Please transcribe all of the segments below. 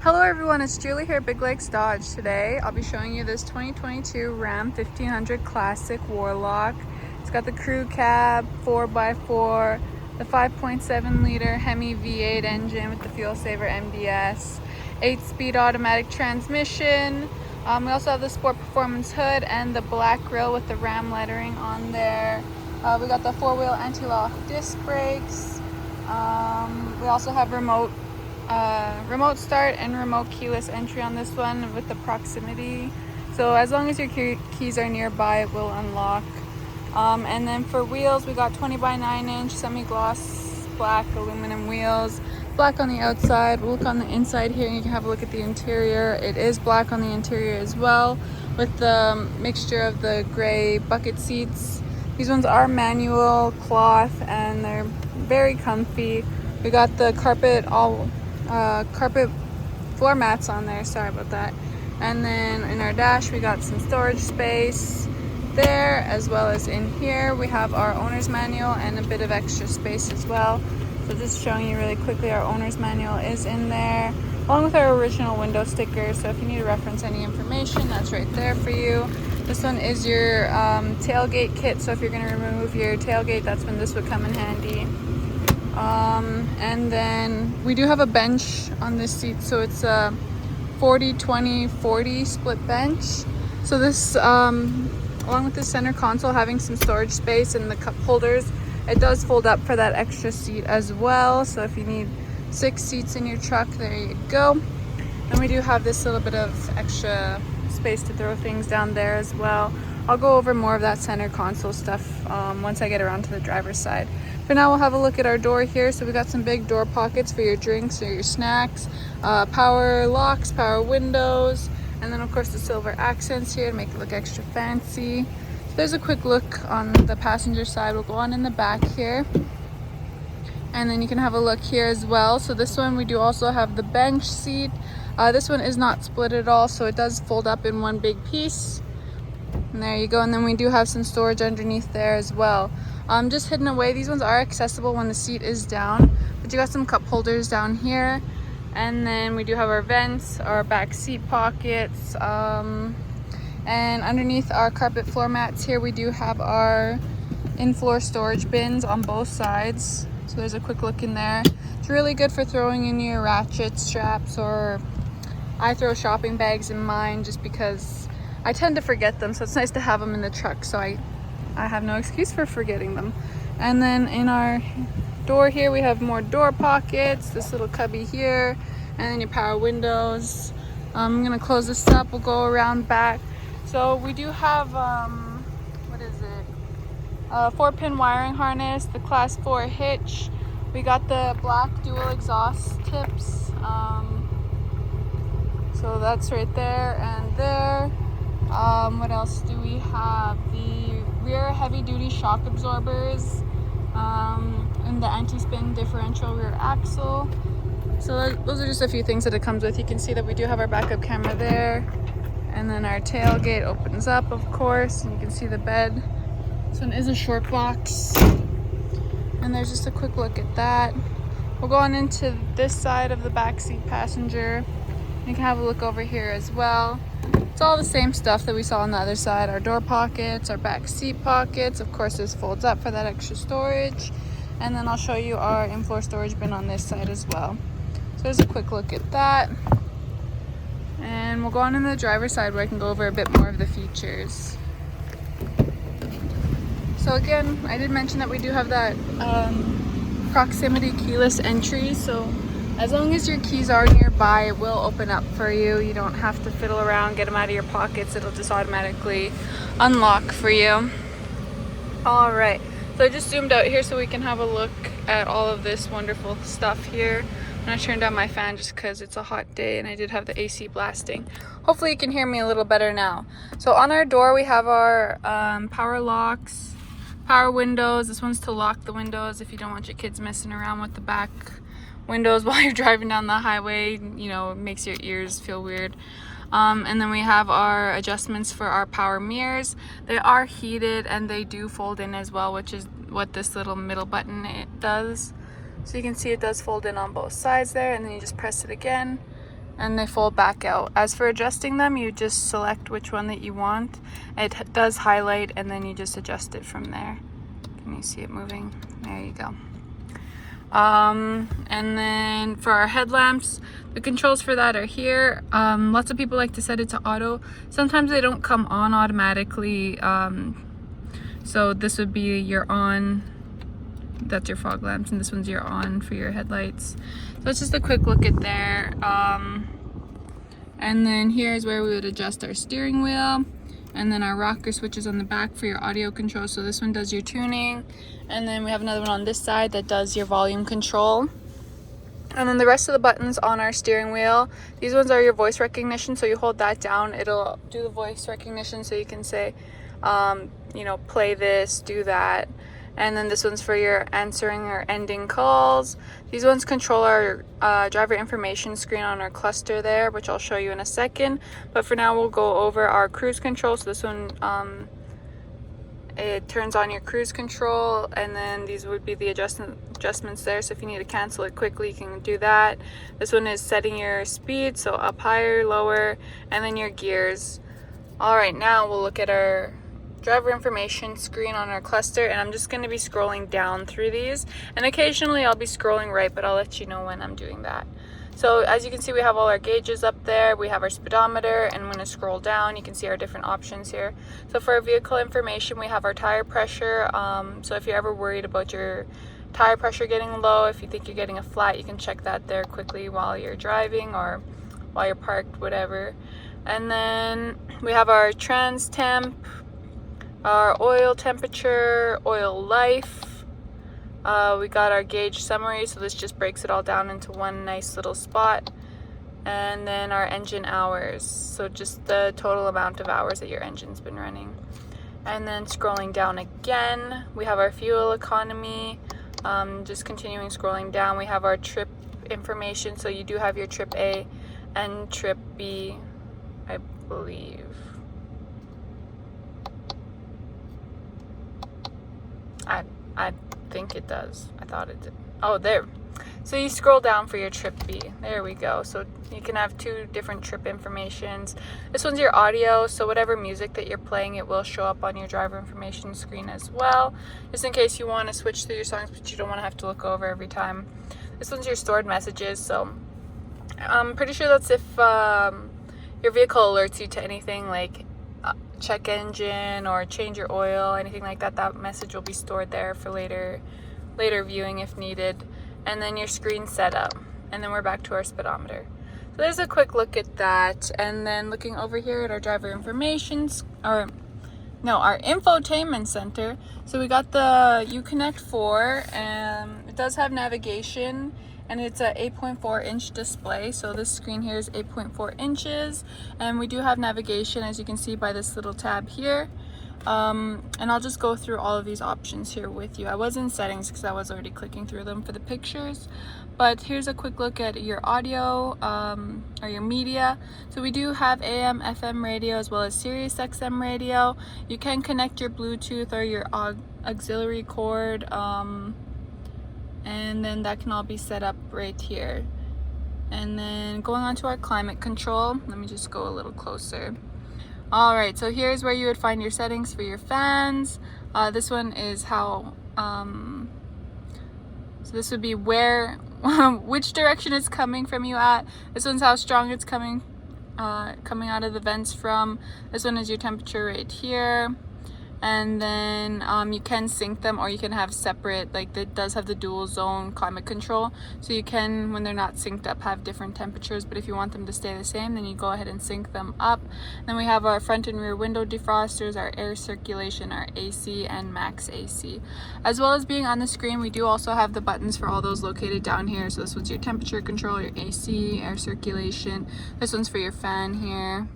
Hello everyone, it's Julie here at Big Lakes Dodge. Today I'll be showing you this 2022 Ram 1500 Classic Warlock. It's got the crew cab, 4x4, the 5.7 liter Hemi V8 engine with the FuelSaver MDS, 8-speed automatic transmission. We also have the Sport Performance hood and the black grille with the Ram lettering on there. We got the 4-wheel anti-lock disc brakes. We also have remote start and remote keyless entry on this one with the proximity. So as long as your keys are nearby, it will unlock. And then for wheels, we got 20 by 9 inch semi-gloss black aluminum wheels. Black on the outside. We'll look on the inside here and you can have a look at the interior. It is black on the interior as well with the mixture of the gray bucket seats. These ones are manual cloth and they're very comfy. We got the carpet floor mats on there, sorry about that. And then in our dash we got some storage space there, as well as in here we have our owner's manual and a bit of extra space as well. So just showing you really quickly, our owner's manual is in there along with our original window sticker, so if you need to reference any information, that's right there for you. This one is your tailgate kit, so if you're going to remove your tailgate, that's when this would come in handy. And then we do have a bench on this seat, so it's a 40-20-40 split bench. So this, along with the center console having some storage space and the cup holders, it does fold up for that extra seat as well. So if you need 6 seats in your truck, there you go. And we do have this little bit of extra space to throw things down there as well. I'll go over more of that center console stuff once I get around to the driver's side. For now, we'll have a look at our door here. So we got some big door pockets for your drinks or your snacks, power locks, power windows, and then of course the silver accents here to make it look extra fancy. So there's a quick look on the passenger side. We'll go on in the back here. And then you can have a look here as well. So this one, we do also have the bench seat. This one is not split at all, so it does fold up in one big piece. And there you go. And then we do have some storage underneath there as well. Just hidden away, these ones are accessible when the seat is down, but you got some cup holders down here. And then we do have our vents, our back seat pockets, and underneath our carpet floor mats here, we do have our in-floor storage bins on both sides. So there's a quick look in there. It's really good for throwing in your ratchet straps, or I throw shopping bags in mine just because I tend to forget them, so it's nice to have them in the truck, so I have no excuse for forgetting them. And then in our door here, we have more door pockets, this little cubby here, and then your power windows. I'm gonna close this up, we'll go around back. So we do have, what is it? 4-pin wiring harness, the class 4 hitch. We got the black dual exhaust tips. So that's right there and there. What else do we have? The rear heavy-duty shock absorbers, and the anti-spin differential rear axle. So those are just a few things that it comes with. You can see that we do have our backup camera there, and then our tailgate opens up, of course, and you can see the bed. This one is a short box, and there's just a quick look at that. We'll go on into this side of the backseat passenger. You can have a look over here as well. It's all the same stuff that we saw on the other side. Our door pockets, our back seat pockets. Of course, this folds up for that extra storage. And then I'll show you our in-floor storage bin on this side as well. So there's a quick look at that. And we'll go on in the driver's side where I can go over a bit more of the features. So again, I did mention that we do have that proximity keyless entry. So as long as your keys are nearby, it will open up for you. You don't have to fiddle around, get them out of your pockets. It'll just automatically unlock for you. All right, so I just zoomed out here so we can have a look at all of this wonderful stuff here. I'm gonna turn down my fan just because it's a hot day and I did have the AC blasting. Hopefully you can hear me a little better now. So on our door, we have our power locks, power windows. This one's to lock the windows if you don't want your kids messing around with the back windows while you're driving down the highway. You know, it makes your ears feel weird. And then we have our adjustments for our power mirrors. They are heated and they do fold in as well, which is what this little middle button it does. So you can see it does fold in on both sides there, and then you just press it again and they fold back out. As for adjusting them, you just select which one that you want. It does highlight, and then you just adjust it from there. Can you see it moving? There you go. And then for our headlamps, the controls for that are here. Lots of people like to set it to auto. Sometimes they don't come on automatically. So this would be your on, that's your fog lamps, and this one's your on for your headlights. So it's just a quick look at there. And then here's where we would adjust our steering wheel. And then our rocker switches on the back for your audio control. So this one does your tuning. And then we have another one on this side that does your volume control. And then the rest of the buttons on our steering wheel, these ones are your voice recognition. So you hold that down, it'll do the voice recognition, so you can say, you know, play this, do that. And then this one's for your answering or ending calls. These ones control our driver information screen on our cluster there, which I'll show you in a second. But for now, we'll go over our cruise control. So this one, it turns on your cruise control, and then these would be the adjustments there. So if you need to cancel it quickly, you can do that. This one is setting your speed, so up higher, lower, and then your gears. All right, now we'll look at our driver information screen on our cluster, and I'm just going to be scrolling down through these, and occasionally I'll be scrolling right, but I'll let you know when I'm doing that. So as you can see, we have all our gauges up there, we have our speedometer, and I'm going to scroll down. You can see our different options here. So for our vehicle information, we have our tire pressure. So if you're ever worried about your tire pressure getting low, if you think you're getting a flat, you can check that there quickly while you're driving or while you're parked, whatever. And then we have our trans temp, our oil temperature, oil life. We got our gauge summary, so this just breaks it all down into one nice little spot. And then our engine hours, so just the total amount of hours that your engine's been running. And then scrolling down again, we have our fuel economy. Just continuing scrolling down, we have our trip information, so you do have your trip A and trip B, I believe. I think it does. I thought it did. Oh, there. So you scroll down for your trip B. There we go. So you can have two different trip informations. This one's your audio, so whatever music that you're playing, it will show up on your driver information screen as well, just in case you want to switch through your songs, but you don't want to have to look over every time. This one's your stored messages, so I'm pretty sure that's if your vehicle alerts you to anything like check engine or change your oil, anything like that. That message will be stored there for later viewing if needed. And then your screen setup, and then we're back to our speedometer. So there's a quick look at that. And then looking over here at our driver information, our infotainment center. So we got the Uconnect 4, and it does have navigation, and it's a 8.4 inch display. So this screen here is 8.4 inches, and we do have navigation, as you can see by this little tab here. And I'll just go through all of these options here with you. I was in settings because I was already clicking through them for the pictures, but here's a quick look at your audio, or your media. So we do have AM, FM radio, as well as Sirius XM radio. You can connect your Bluetooth or your auxiliary cord, and then that can all be set up right here. And then going on to our climate control, let me just go a little closer. All right, so here's where you would find your settings for your fans. This one is how, so this would be where, which direction it's coming from you at. This one's how strong it's coming out of the vents from. This one is your temperature right here. And then you can sync them, or you can have separate, like it does have the dual zone climate control. So you can, when they're not synced up, have different temperatures, but if you want them to stay the same, then you go ahead and sync them up. Then we have our front and rear window defrosters, our air circulation, our AC and max AC. As well as being on the screen, we do also have the buttons for all those located down here. So this one's your temperature control, your AC, air circulation. This one's for your fan here.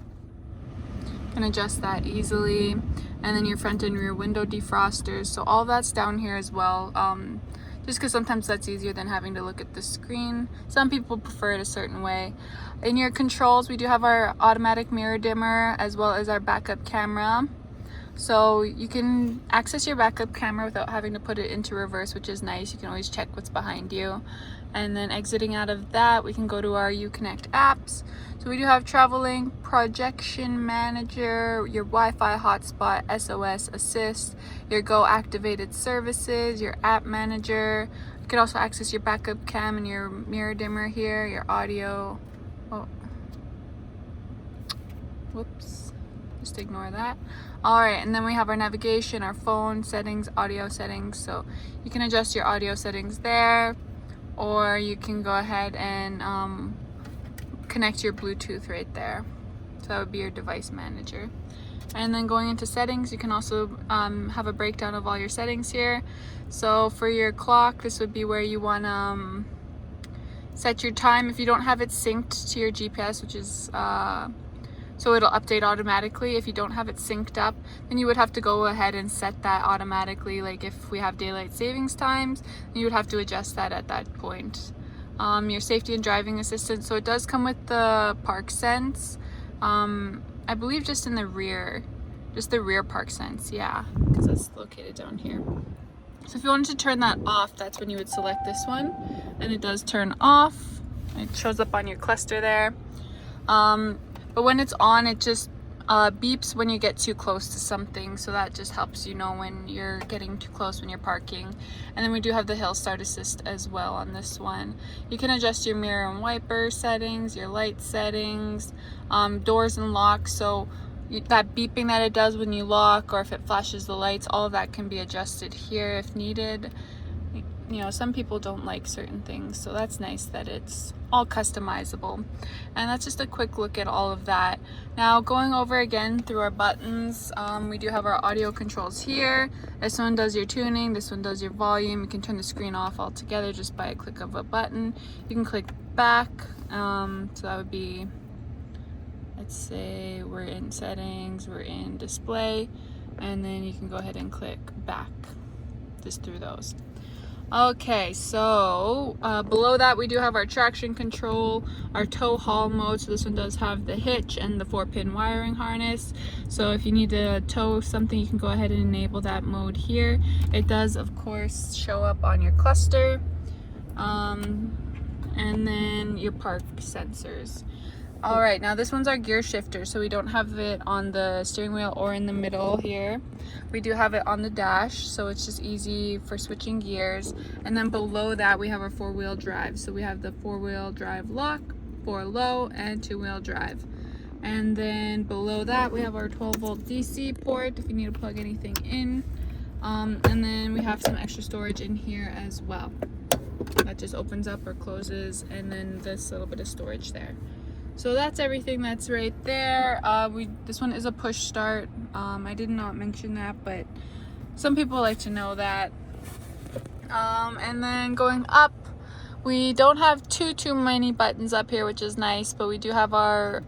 Can adjust that easily. And then your front and rear window defrosters, so all that's down here as well, just because sometimes that's easier than having to look at the screen. Some people prefer it a certain way. In your controls, we do have our automatic mirror dimmer as well as our backup camera, so you can access your backup camera without having to put it into reverse, which is nice. You can always check what's behind you. And then exiting out of that, we can go to our Uconnect apps. So we do have Traveling, Projection Manager, your Wi-Fi hotspot, SOS Assist, your Go activated services, your App Manager. You can also access your backup cam and your mirror dimmer here, your audio. Oh, whoops, just ignore that. All right, and then we have our navigation, our phone settings, audio settings. So you can adjust your audio settings there, or you can go ahead and connect your Bluetooth right there. So that would be your device manager. And then going into settings, you can also have a breakdown of all your settings here. So for your clock, this would be where you want to set your time. If you don't have it synced to your GPS, which is so it'll update automatically. If you don't have it synced up, then you would have to go ahead and set that automatically. Like if we have daylight savings times, then you would have to adjust that at that point. Your safety and driving assistance, so it does come with the park sense. I believe just in the rear, just the rear park sense, yeah, because that's located down here. So if you wanted to turn that off, that's when you would select this one, and it does turn off. It shows up on your cluster there. But when it's on, it just beeps when you get too close to something, so that just helps you know when you're getting too close when you're parking. And then we do have the hill start assist as well on this one. You can adjust your mirror and wiper settings, your light settings, doors and locks. So that beeping that it does when you lock, or if it flashes the lights, all of that can be adjusted here if needed. You know, some people don't like certain things, so that's nice that it's all customizable. And that's just a quick look at all of that. Now going over again through our buttons, we do have our audio controls here. This one does your tuning, this one does your volume. You can turn the screen off altogether just by a click of a button. You can click back, so that would be, let's say we're in settings, we're in display, and then you can go ahead and click back just through those. Okay, so below that we do have our traction control, our tow haul mode. So this one does have the hitch and the 4-pin wiring harness. So if you need to tow something, you can go ahead and enable that mode here. It does, of course, show up on your cluster. And then your park sensors. All right, now this one's our gear shifter, so we don't have it on the steering wheel or in the middle here. We do have it on the dash, so it's just easy for switching gears. And then below that we have our 4-wheel drive. So we have the 4-wheel drive lock, 4 low, and 2-wheel drive. And then below that we have our 12-volt DC port if you need to plug anything in. And then we have some extra storage in here as well. That just opens up or closes, and then this little bit of storage there. So that's everything that's right there. This one is a push start. I did not mention that, but some people like to know that. And then going up, we don't have too many buttons up here, which is nice, but we do have our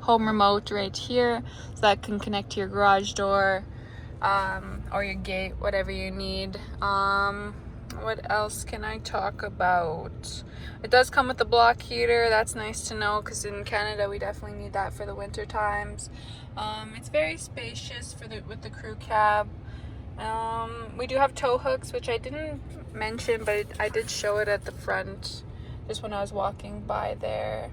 home remote right here, so that can connect to your garage door or your gate, whatever you need. What else can I talk about? It does come with a block heater. That's nice to know, because in Canada we definitely need that for the winter times. It's very spacious with the crew cab. We do have tow hooks, which I didn't mention, but I did show it at the front just when I was walking by there.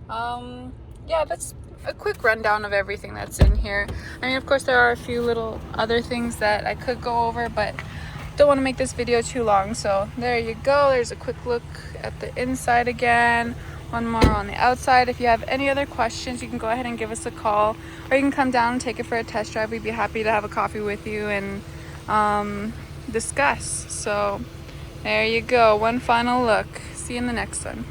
Yeah, that's a quick rundown of everything that's in here. I mean, of course there are a few little other things that I could go over, but don't want to make this video too long. So there you go, there's a quick look at the inside again, one more on the outside. If you have any other questions, you can go ahead and give us a call, or you can come down and take it for a test drive. We'd be happy to have a coffee with you and discuss. So there you go, one final look. See you in the next one.